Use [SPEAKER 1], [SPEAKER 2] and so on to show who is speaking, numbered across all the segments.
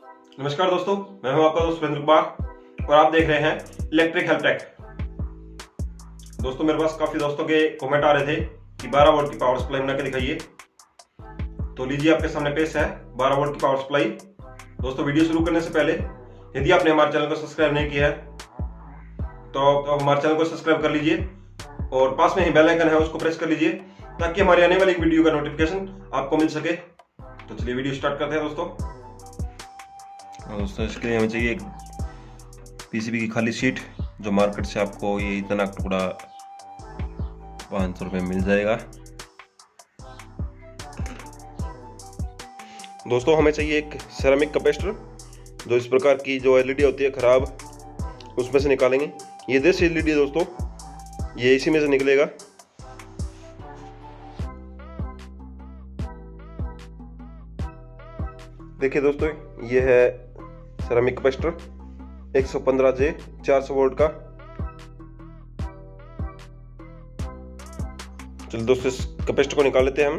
[SPEAKER 1] नमस्कार दोस्तों, मैं हूं आपका दोस्त सुरेंद्र कुमार और आप देख रहे हैं इलेक्ट्रिक हेल्प टेक। दोस्तों, मेरे पास काफी दोस्तों के कमेंट आ रहे थे कि 12 वोल्ट की पावर सप्लाई बना के दिखाइए। तो लीजिए, आपके सामने पेश है 12 वोल्ट की पावर सप्लाई। दोस्तों, वीडियो शुरू करने से पहले यदि आपने हमारे चैनल को सब्सक्राइब नहीं किया है तो हमारे चैनल को सब्सक्राइब कर लीजिए और पास में ही बेल आइकन है उसको प्रेस कर लीजिए ताकि हमारी आने वाली वीडियो का नोटिफिकेशन आपको मिल सके। तो चलिए वीडियो स्टार्ट करते हैं दोस्तों, इसके लिए हमें चाहिए एक पीसीबी की खाली शीट, जो मार्केट से आपको ये इतना टुकड़ा 500 रुपये मिल जाएगा। दोस्तों, हमें चाहिए एक सेरामिक कैपेसिटर, जो इस प्रकार की जो एलईडी होती है खराब, उसमें से निकालेंगे। ये देसी एलईडी है दोस्तों, ये इसी में से निकलेगा। देखिए दोस्तों, ये है सेरामिक कैपेसिटर 115J 400 वोल्ट का। चलिए दोस्तों, इस कैपेसिटर को निकाल लेते हैं हम।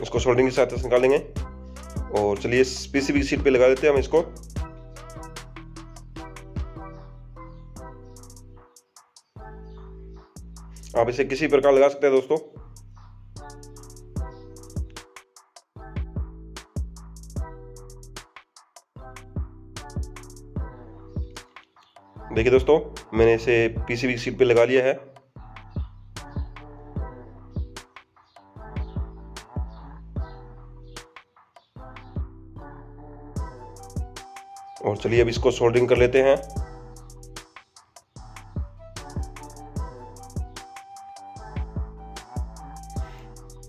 [SPEAKER 1] इसको सोल्डरिंग की सहायता से निकालेंगे और चलिए इस पीसीबी की शीट पे लगा देते हैं हम इसको। आप इसे किसी प्रकार लगा सकते हैं दोस्तों। देखिए दोस्तों, मैंने इसे पीसीबी की शीट पे लगा लिया है। और चलिए अब इसको सोल्डरिंग कर लेते हैं।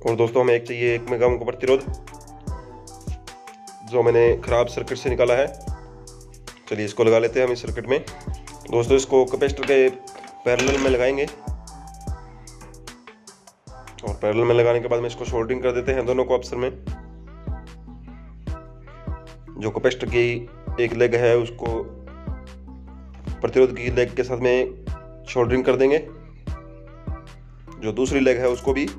[SPEAKER 1] और दोस्तों, हमें एक चाहिए 1 मेगा ओम का प्रतिरोध, जो मैंने खराब सर्किट से निकाला है। चलिए इसको लगा लेते हैं हम इस सर्किट में। दोस्तों, इसको कैपेसिटर के पैरेलल में लगाएंगे और पैरेलल में लगाने के बाद में इसको सोल्डरिंग कर देते हैं दोनों को आपस में। जो कैपेसिटर की एक लेग है उसको प्रतिरोध की लेग के साथ में सोल्डरिंग कर देंगे। जो दूसरी लेग है उसको भी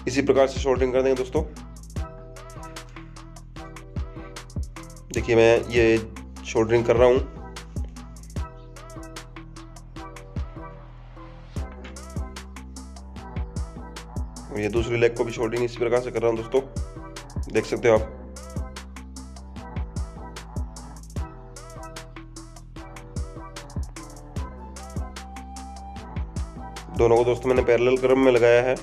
[SPEAKER 1] इसी प्रकार से सोल्डरिंग कर देंगे दोस्तों। देखिए, मैं ये सोल्डरिंग कर रहा हूं। ये दूसरी लेग को भी सोल्डरिंग इसी प्रकार से कर रहा हूं दोस्तों, देख सकते हो आप। दोनों को दोस्तों मैंने पैरेलल क्रम में लगाया है।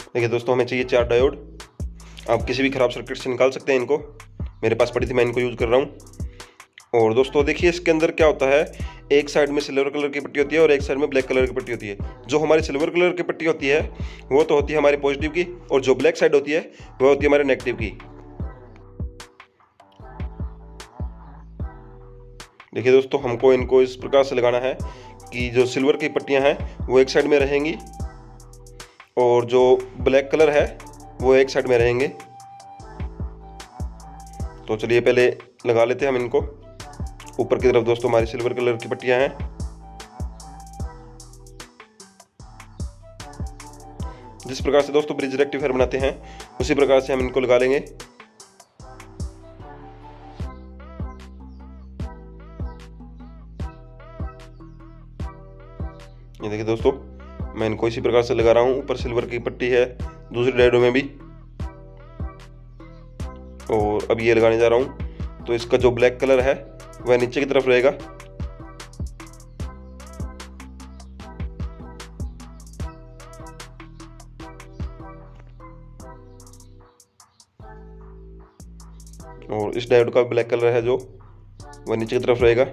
[SPEAKER 1] देखिए दोस्तों, हमें चाहिए 4 डायोड। आप किसी भी खराब सर्किट से निकाल सकते हैं इनको। मेरे पास पड़ी थी, मैं इनको यूज कर रहा हूँ। और दोस्तों देखिए, इसके अंदर क्या होता है, एक साइड में सिल्वर कलर की पट्टी होती है और एक साइड में ब्लैक कलर की पट्टी होती है। जो हमारी सिल्वर कलर की पट्टी होती है वो तो होती है हमारी पॉजिटिव की, और जो ब्लैक साइड होती है वो होती है हमारे नेगेटिव की। देखिए दोस्तों, हमको इनको इस प्रकार से लगाना है कि जो सिल्वर की पट्टियां हैं वो एक साइड में रहेंगी और जो ब्लैक कलर है वो एक साइड में रहेंगे। तो चलिए पहले लगा लेते हैं हम इनको। ऊपर की तरफ दोस्तों हमारी सिल्वर कलर की पट्टियां हैं। जिस प्रकार से दोस्तों ब्रिज रेक्टिफायर बनाते हैं उसी प्रकार से हम इनको लगा लेंगे। ये देखिए दोस्तों, मैं इनको इसी प्रकार से लगा रहा हूँ। ऊपर सिल्वर की पट्टी है दूसरी डायोड में भी, और अब ये लगाने जा रहा हूँ। तो इसका जो ब्लैक कलर है वह नीचे की तरफ रहेगा। और इस डायोड का ब्लैक कलर है जो वह नीचे की तरफ रहेगा।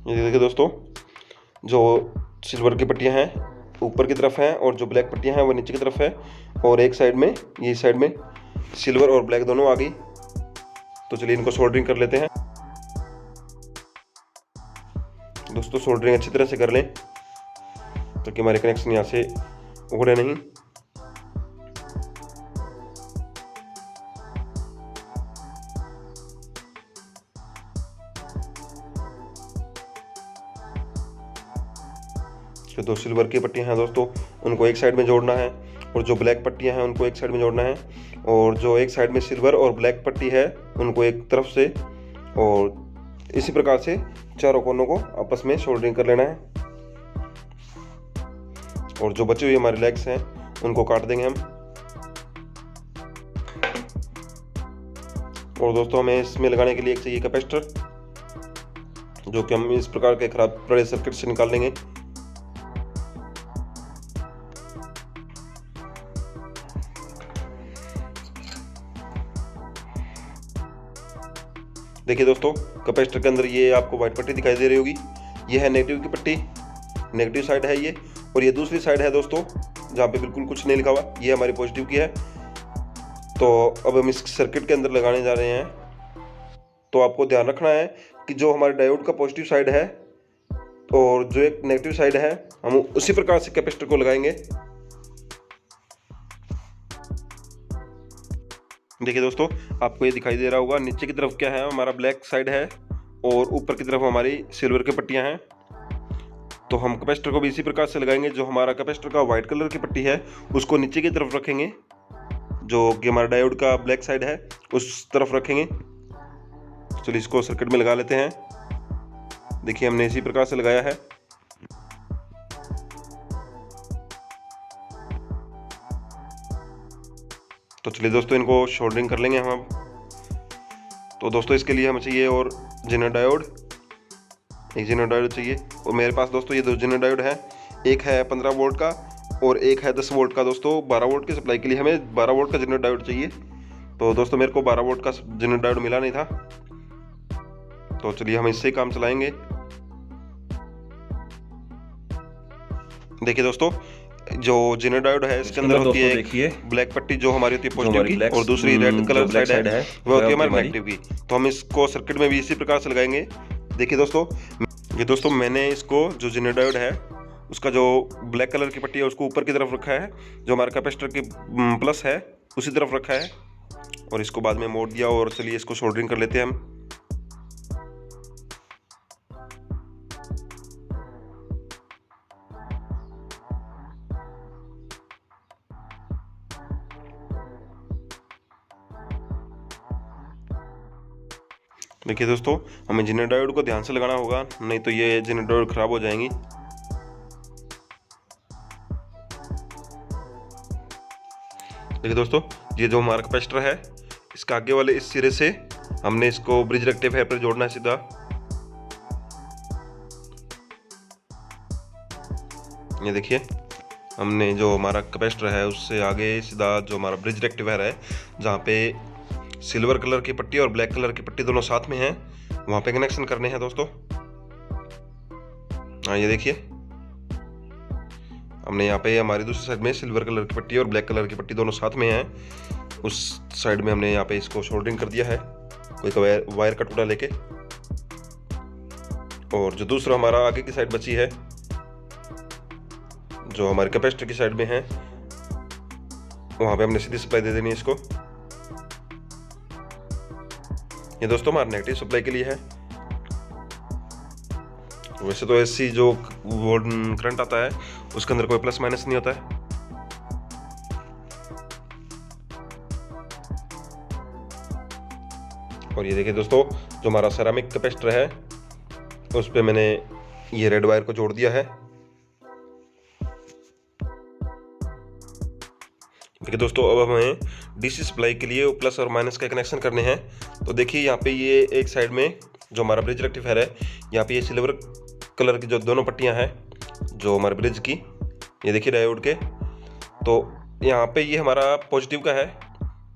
[SPEAKER 1] ये देखिए दोस्तों, जो सिल्वर की पट्टियां हैं ऊपर की तरफ हैं और जो ब्लैक पट्टियां हैं वो नीचे की तरफ है। और एक साइड में, ये साइड में सिल्वर और ब्लैक दोनों आ गई। तो चलिए इनको सोल्डरिंग कर लेते हैं। दोस्तों, सोल्डरिंग अच्छी तरह से कर लें ताकि हमारे कनेक्शन यहाँ से उखड़े नहीं। जो दो सिल्वर की पट्टियां हैं दोस्तों उनको एक साइड में जोड़ना है, और जो ब्लैक पट्टियां हैं उनको एक साइड में जोड़ना है, और जो एक साइड में सिल्वर और ब्लैक पट्टी है उनको एक तरफ से, और इसी प्रकार से चारों कोनों को आपस में सोल्डरिंग कर लेना है। और जो बचे हुए हमारे लेग्स हैं उनको काट देंगे हम। और दोस्तों हमें इसमें लगाने के लिए एक चाहिए कैपेसिटर, जो कि हम इस प्रकार के खराब पड़े सर्किट से निकाल लेंगे। देखिए दोस्तों, कैपेसिटर के अंदर ये आपको व्हाइट पट्टी दिखाई दे रही होगी, ये है नेगेटिव की पट्टी, नेगेटिव साइड है ये, और ये दूसरी साइड है दोस्तों जहाँ पे बिल्कुल कुछ नहीं लिखा हुआ, ये हमारी पॉजिटिव की है। तो अब हम इस सर्किट के अंदर लगाने जा रहे हैं। तो आपको ध्यान रखना है कि जो हमारे डायोड का पॉजिटिव साइड है और जो एक नेगेटिव साइड है, हम उसी प्रकार से कैपेसिटर को लगाएंगे। देखिए दोस्तों, आपको ये दिखाई दे रहा होगा, नीचे की तरफ क्या है, हमारा ब्लैक साइड है और ऊपर की तरफ हमारी सिल्वर की पट्टियां हैं। तो हम कैपेसिटर को भी इसी प्रकार से लगाएंगे। जो हमारा कैपेसिटर का व्हाइट कलर की पट्टी है उसको नीचे की तरफ रखेंगे, जो कि हमारा डायोड का ब्लैक साइड है उस तरफ रखेंगे। चलिए इसको सर्किट में लगा लेते हैं। देखिए हमने इसी प्रकार से लगाया है। तो चलिए दोस्तों, इनको सोल्डरिंग कर लेंगे हम अब। तो दोस्तों इसके लिए हमें चाहिए और जेनर डायोड, एक जेनर डायोड चाहिए। और मेरे पास दोस्तों ये दो जेनर डायोड है, एक है 15 वोल्ट का और एक है 10 वोल्ट का। दोस्तों 12 वोल्ट की सप्लाई के लिए हमें 12 वोल्ट का जेनर डायोड चाहिए। तो दोस्तों मेरे को 12 वोल्ट का जेनर डायोड मिला नहीं था, तो चलिए हम इससे काम चलाएंगे। देखिए दोस्तों, जो जेनर डायोड है इसके अंदर होती है देखिए ब्लैक पट्टी, जो हमारी होती है पॉजिटिव की, और दूसरी रेड कलर साइड है वो होती है हमारी नेगेटिव की। तो हम इसको सर्किट में भी इसी प्रकार से लगाएंगे। देखिए दोस्तों, ये दोस्तों मैंने इसको जो जेनर डायोड है उसका जो ब्लैक कलर की पट्टी है उसको ऊपर की तरफ रखा है, जो हमारा कैपेसिटर की प्लस है उसी तरफ रखा है, और इसको बाद में मोड़ दिया। और चलिए इसको सोल्डरिंग कर लेते हैं हम। देखिए दोस्तों, हमें जेनर डायोड को ध्यान से लगाना होगा, नहीं तो ये जेनर डायोड खराब हो जाएंगी। देखिए दोस्तों, ये जो हमारा कैपेसिटर है इसका आगे वाले इस सिरे से हमने इसको ब्रिज रेक्टिफायर पर जोड़ना है सीधा। ये देखिए, हमने जो हमारा कैपेसिटर है उससे आगे सीधा जो हमारा ब्रिज रेक्टिफायर है, जहाँ पे सिल्वर कलर की पट्टी और ब्लैक कलर की पट्टी दोनों साथ में हैं, वहाँ पे कनेक्शन करने हैं दोस्तों। हाँ ये देखिए, हमने यहाँ पे हमारी दूसरी साइड में सिल्वर कलर की पट्टी और ब्लैक कलर की पट्टी दोनों साथ में हैं, उस साइड में हमने यहाँ पे इसको सोल्डरिंग कर दिया है कोई वायर का टुकड़ा लेके। और जो दूसरा हमारा आगे की साइड बची है, जो हमारे कैपेसिटर की साइड में है, वहाँ पे हमने सीधी सप्लाई दे देनी है इसको। ये दोस्तों हमारा नेगेटिव सप्लाई के लिए है। वैसे तो ऐसी जो करंट आता है उसके अंदर कोई प्लस माइनस नहीं होता है। और ये देखिए दोस्तों, जो हमारा सेरामिक कैपेसिटर है उस पे मैंने ये रेड वायर को जोड़ दिया है। देखिए दोस्तों, अब हमें डीसी सप्लाई के लिए प्लस और माइनस का कनेक्शन करने हैं। तो देखिए यहाँ पे ये एक साइड में जो हमारा ब्रिज रेक्टिफायर है, यहाँ पे ये सिल्वर कलर की जो दोनों पट्टियाँ हैं जो हमारे ब्रिज की, ये देखिए डायोड के, तो यहाँ पे ये हमारा पॉजिटिव का है।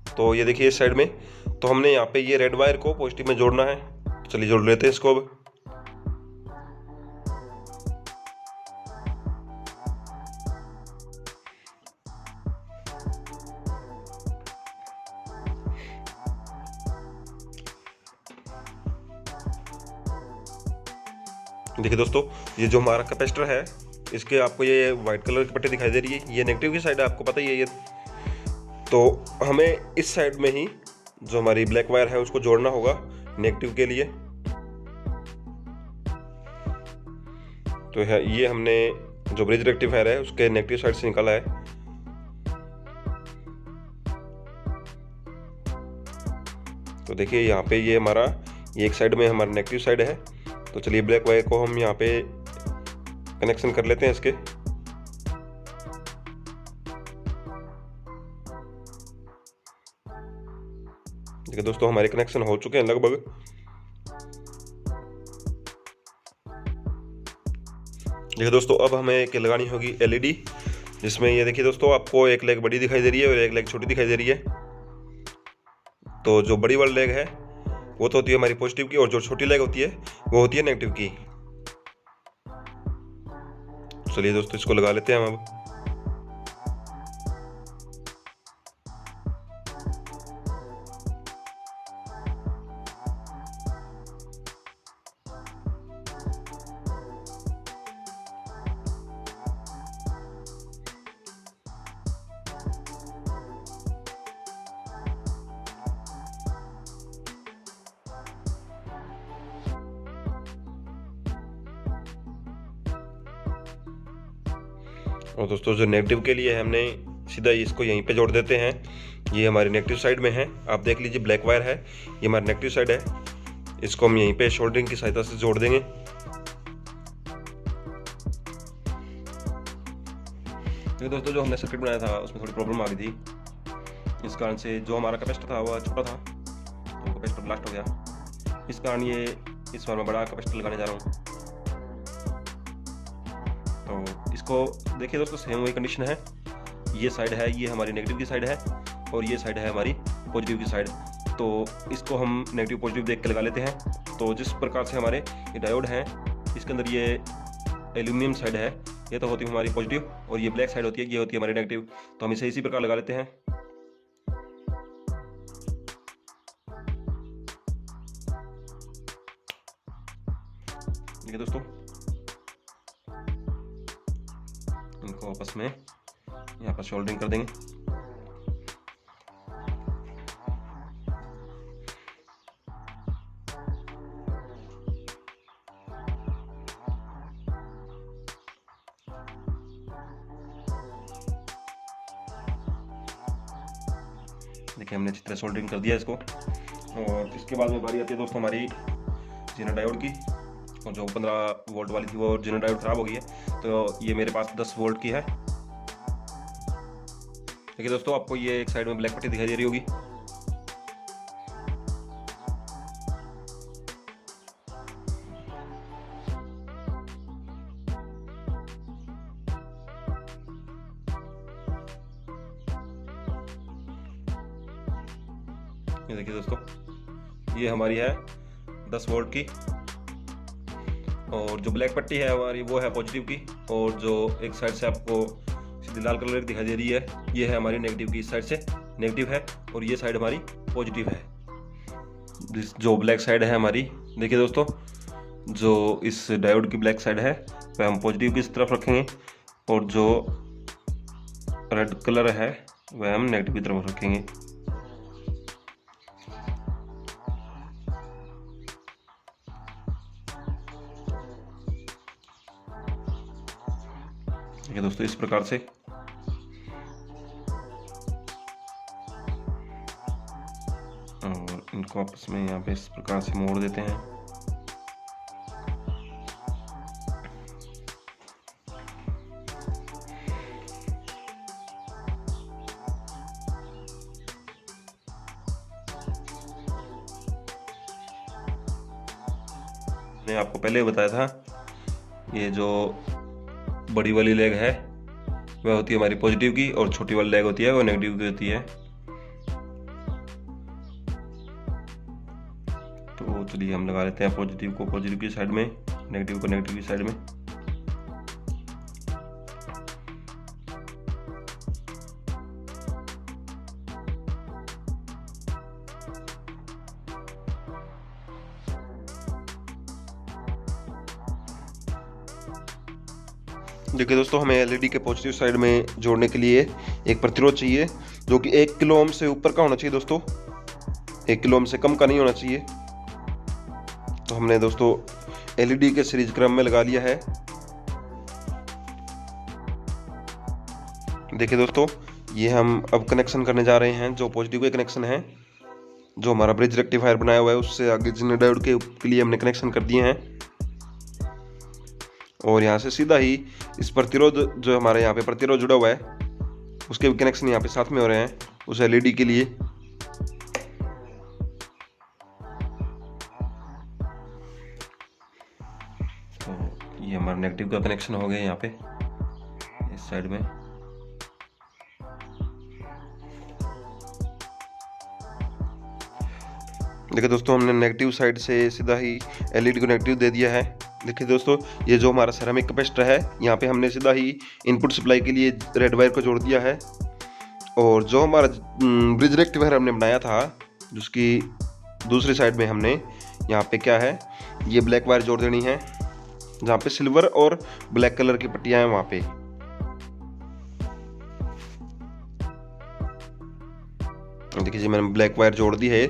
[SPEAKER 1] तो ये देखिए इस साइड में, तो हमने यहाँ पे ये रेड वायर को पॉजिटिव में जोड़ना है। चलिए जोड़ लेते हैं इसको अब। देखिए दोस्तों, ये जो हमारा कैपेसिटर है इसके आपको ये वाइट कलर की पट्टी दिखाई दे रही है, ये नेगेटिव की साइड है, आपको पता ही है ये। तो हमें इस साइड में ही जो हमारी ब्लैक वायर है उसको जोड़ना होगा नेगेटिव के लिए। तो है ये हमने जो ब्रिज रेक्टिफायर है उसके नेगेटिव साइड से निकाला है। तो देखिए यहाँ पे ये हमारा ये एक साइड में हमारा नेगेटिव साइड है। तो चलिए ब्लैक वायर को हम यहाँ पे कनेक्शन कर लेते हैं इसके। देखिए दोस्तों हमारे कनेक्शन हो चुके हैं लगभग। देखिए दोस्तों अब हमें एक लगानी होगी एलईडी, जिसमें ये देखिए दोस्तों आपको एक लेग बड़ी दिखाई दे रही है और एक लेग छोटी दिखाई दे रही है। तो जो बड़ी वाली लेग है वो तो होती है हमारी पॉजिटिव की, और जो छोटी लेग होती है वो होती है नेगेटिव की। चलिए दोस्तों इसको लगा लेते हैं हम अब। और दोस्तों जो नेगेटिव के लिए हमने सीधा इसको यहीं पे जोड़ देते हैं। ये हमारी नेगेटिव साइड में है, आप देख लीजिए ब्लैक वायर है, ये हमारी नेगेटिव साइड है। इसको हम यहीं पे शोल्डरिंग की सहायता से जोड़ देंगे। तो दोस्तों जो हमने सर्किट बनाया था उसमें थोड़ी प्रॉब्लम आ गई थी, इस कारण से जो हमारा कैपेसिटर था वह छोटा था, तो कैपेसिटर ब्लास्ट हो गया। इस कारण ये इस बार मैं बड़ा कैपेसिटर लगाने जा रहा हूँ। तो इसको देखिए दोस्तों सेम वही कंडीशन है, ये साइड है ये हमारी नेगेटिव की साइड है और ये साइड है हमारी पॉजिटिव की साइड। तो इसको हम नेगेटिव पॉजिटिव देख के लगा लेते हैं। तो जिस प्रकार से हमारे ये डायोड हैं, इसके अंदर ये एल्यूमिनियम साइड है, ये तो होती है हमारी पॉजिटिव, और ये ब्लैक साइड होती है, ये होती है हमारी नेगेटिव। तो हम इसे इसी प्रकार लगा लेते हैं। देखिए दोस्तों इनको आपस में यहाँ पर सोल्डरिंग कर देंगे। देखिए हमने अच्छी तरह सोल्डरिंग कर दिया इसको। और इसके बाद में बारी आती है दोस्तों हमारी जीना डायोड की, और जो 15 वोल्ट वाली थी वो जीना डायोड खराब हो गई है, तो ये मेरे पास 10 वोल्ट की है। देखिए दोस्तों आपको ये एक साइड में ब्लैक पट्टी दिखाई दे रही होगी। ये देखिए दोस्तों ये हमारी है 10 वोल्ट की, और जो ब्लैक पट्टी है हमारी वो है पॉजिटिव की, और जो एक साइड से आपको सीधी लाल कलर की दिखाई दे रही है ये है हमारी नेगेटिव की। इस साइड से नेगेटिव है और ये साइड हमारी पॉजिटिव है। जो ब्लैक साइड है हमारी, देखिए दोस्तों जो इस डायोड की ब्लैक साइड है वह हम पॉजिटिव की इस तरफ रखेंगे, और जो रेड कलर है वह हम नेगेटिव की तरफ रखेंगे। देखिए दोस्तों इस प्रकार से और इनको आपस में यहाँ पे इस प्रकार से मोड़ देते हैं। मैंने आपको पहले बताया था ये जो बड़ी वाली लेग है वह होती है हमारी पॉजिटिव की, और छोटी वाली लेग होती है वो नेगेटिव की होती है। तो चलिए हम लगा लेते हैं पॉजिटिव को पॉजिटिव की साइड में, नेगेटिव को नेगेटिव की साइड में। देखिए दोस्तों, हमें एलईडी के पॉजिटिव साइड में जोड़ने के लिए एक प्रतिरोध चाहिए जो कि 1 किलो ओम से ऊपर का होना चाहिए दोस्तों, 1 किलो ओम से कम का नहीं होना चाहिए। तो हमने दोस्तों एलईडी के सीरीज क्रम में लगा लिया है। देखिए दोस्तों, ये हम अब कनेक्शन करने जा रहे हैं। जो पॉजिटिव के कनेक्शन है, जो हमारा ब्रिज रेक्टिफायर बनाया हुआ है, उससे आगे जिन डायोड के लिए हमने कनेक्शन कर दिए हैं। और यहाँ से सीधा ही इस प्रतिरोध, जो हमारे यहाँ पे प्रतिरोध जुड़ा हुआ है, उसके भी कनेक्शन यहाँ पे साथ में हो रहे हैं उस एलईडी के लिए। तो ये हमारा नेगेटिव का कनेक्शन हो गया यहाँ पे इस साइड में। देखिए दोस्तों, हमने नेगेटिव साइड से सीधा ही एलईडी को नेगेटिव दे दिया है। देखिए दोस्तों, ये जो हमारा सेरामिक कैपेसिटर है, यहाँ पे हमने सीधा ही इनपुट सप्लाई के लिए रेड वायर को जोड़ दिया है। और जो हमारा ब्रिज रेक्टिफायर हमने बनाया था, जिसकी दूसरी साइड में हमने यहाँ पे क्या है, ये ब्लैक वायर जोड़ देनी है, जहाँ पे सिल्वर और ब्लैक कलर की पट्टियाँ हैं वहाँ पे। देखिए जी, मैंने ब्लैक वायर जोड़ दी है,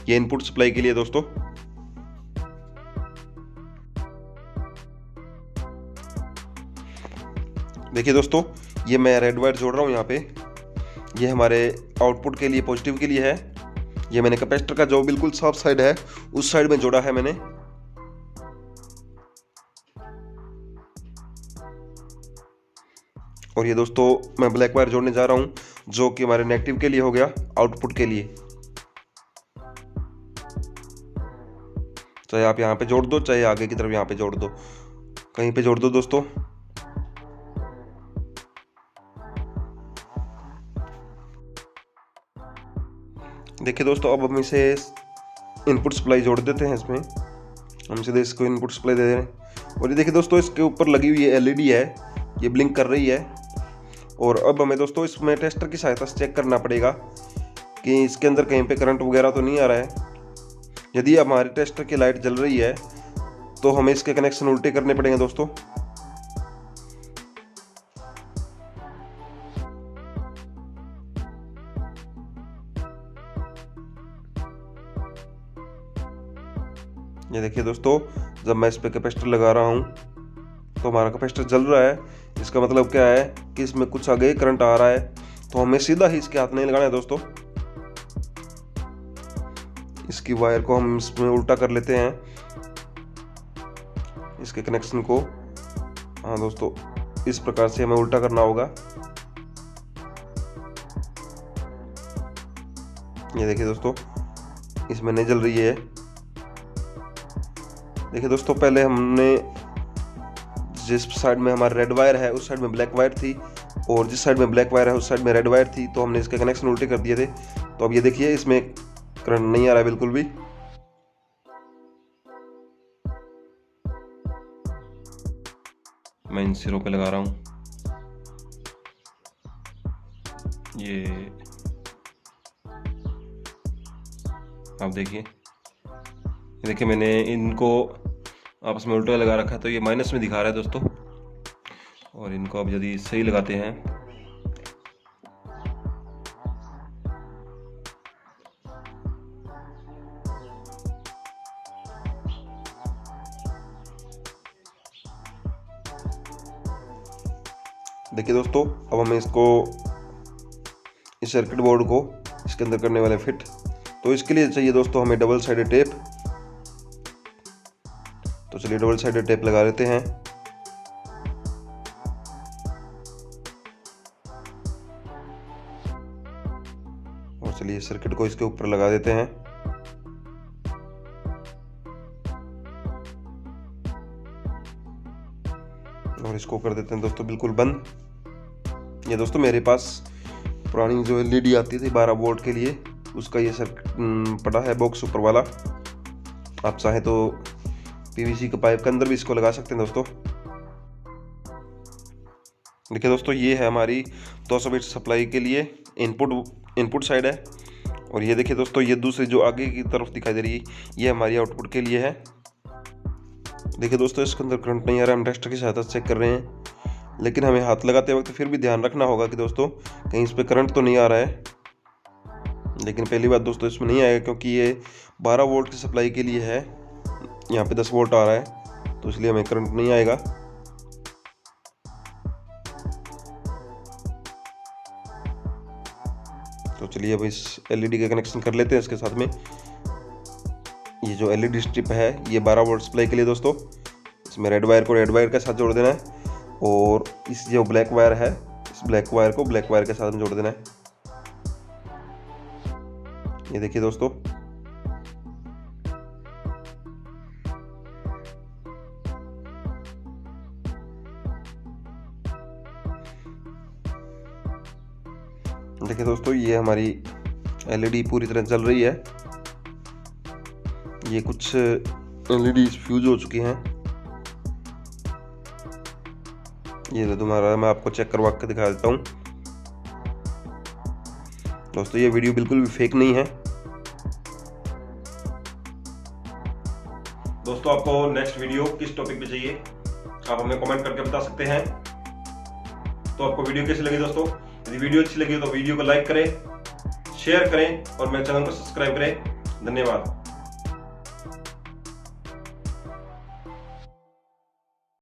[SPEAKER 1] ये इनपुट सप्लाई के लिए दोस्तों। देखिए दोस्तों, ये मैं रेड वायर जोड़ रहा हूँ यहाँ पे, ये हमारे आउटपुट के लिए, पॉजिटिव के लिए है। ये मैंने कैपेसिटर का जो बिल्कुल साफ साइड है, उस साइड में जोड़ा है मैंने। और ये दोस्तों, मैं ब्लैक वायर जोड़ने जा रहा हूँ, जो कि हमारे नेगेटिव के लिए हो गया, आउटपुट के लिए। चाहे आप यहाँ पे जोड़ दो, चाहे आगे की तरफ यहाँ पे जोड़ दो, कहीं पे जोड़ दो दोस्तों। देखिए दोस्तों, अब हम इसे इनपुट सप्लाई जोड़ देते हैं इसमें। हम सीधे इसको इनपुट सप्लाई दे रहे हैं। और ये देखिए दोस्तों, इसके ऊपर लगी हुई एलईडी है, ये ब्लिंक कर रही है। और अब हमें दोस्तों इसमें टेस्टर की सहायता से चेक करना पड़ेगा कि इसके अंदर कहीं पे करंट वगैरह तो नहीं आ रहा है। यदि हमारी टेस्टर की लाइट जल रही है तो हमें इसके कनेक्शन उल्टे करने पड़ेंगे दोस्तों। ये देखिए दोस्तों, जब मैं इस पे कैपेसिटर लगा रहा हूँ तो हमारा कैपेसिटर जल रहा है। इसका मतलब क्या है कि इसमें कुछ आगे करंट आ रहा है, तो हमें सीधा ही इसके हाथ नहीं लगाना है दोस्तों। इसकी वायर को हम इसमें उल्टा कर लेते हैं, इसके कनेक्शन को। हाँ दोस्तों, इस प्रकार से हमें उल्टा करना होगा। ये देखिए दोस्तों, इसमें नहीं जल रही है। देखिए दोस्तों, पहले हमने जिस साइड में हमारा रेड वायर है, उस साइड में ब्लैक वायर थी, और जिस साइड में ब्लैक वायर है उस साइड में रेड वायर थी, तो हमने इसके कनेक्शन उल्टे कर दिए थे। तो अब ये देखिए, इसमें करंट नहीं आ रहा है बिल्कुल भी। मैं इन सिरों पे लगा रहा हूँ। ये आप देखिए, मैंने इनको आपस में उल्टा लगा रखा है, तो ये माइनस में दिखा रहा है दोस्तों। और इनको अब यदि सही लगाते हैं, देखिए दोस्तों, अब हमें इसको, इस सर्किट बोर्ड को इसके अंदर करने वाले फिट। तो इसके लिए चाहिए दोस्तों हमें डबल साइडेड टेप। तो चलिए डबल साइडेड टेप लगा लेते हैं। और चलिए सर्किट को इसके ऊपर लगा देते हैं। और इसको कर देते हैं दोस्तों बिल्कुल बंद। ये दोस्तों, मेरे पास पुरानी जो एलईडी आती थी 12 वोल्ट के लिए, उसका ये सर्किट पड़ा है बॉक्स ऊपर वाला। आप चाहे तो पीवीसी के पाइप के अंदर भी इसको लगा सकते हैं दोस्तों। देखिए दोस्तों, ये है हमारी 200 वोल्ट सप्लाई के लिए इनपुट साइड है। और ये देखिए दोस्तों, ये दूसरी जो आगे की तरफ दिखाई दे रही है, ये हमारी आउटपुट के लिए है। देखिए दोस्तों, इसके अंदर करंट नहीं आ रहा है, हम टेस्टर की सहायता से चेक कर रहे हैं। लेकिन हमें हाथ लगाते वक्त फिर भी ध्यान रखना होगा कि दोस्तों कहीं इस पर करंट तो नहीं आ रहा है। लेकिन पहली बात दोस्तों इसमें नहीं आएगा, क्योंकि ये 12 वोल्ट की सप्लाई के लिए है। यहाँ पे 10 वोल्ट आ रहा है, तो इसलिए हमें करंट नहीं आएगा। तो चलिए अब इस एलईडी का कनेक्शन कर लेते हैं इसके साथ में। ये जो एलईडी स्ट्रिप है ये 12 वोल्ट सप्लाई के लिए दोस्तों, इसमें रेड वायर को रेड वायर के साथ जोड़ देना है, और इस जो ब्लैक वायर है इस ब्लैक वायर को ब्लैक वायर के साथ में जोड़ देना है। ये देखिए दोस्तों, देखिए दोस्तों ये हमारी एलईडी पूरी तरह जल रही है। ये कुछ एलईडी फ्यूज हो चुकी हैं। ये तुम्हारा मैं आपको चेक करवा के दिखा देता हूँ दोस्तों। ये वीडियो बिल्कुल भी फेक नहीं है दोस्तों। आपको नेक्स्ट वीडियो किस टॉपिक पे चाहिए आप हमें कमेंट करके बता सकते हैं। तो आपको वीडियो कैसी लगी दोस्तों? यदि वीडियो अच्छी लगी तो वीडियो को लाइक करें, शेयर करें और मेरे चैनल को सब्सक्राइब करें। धन्यवाद।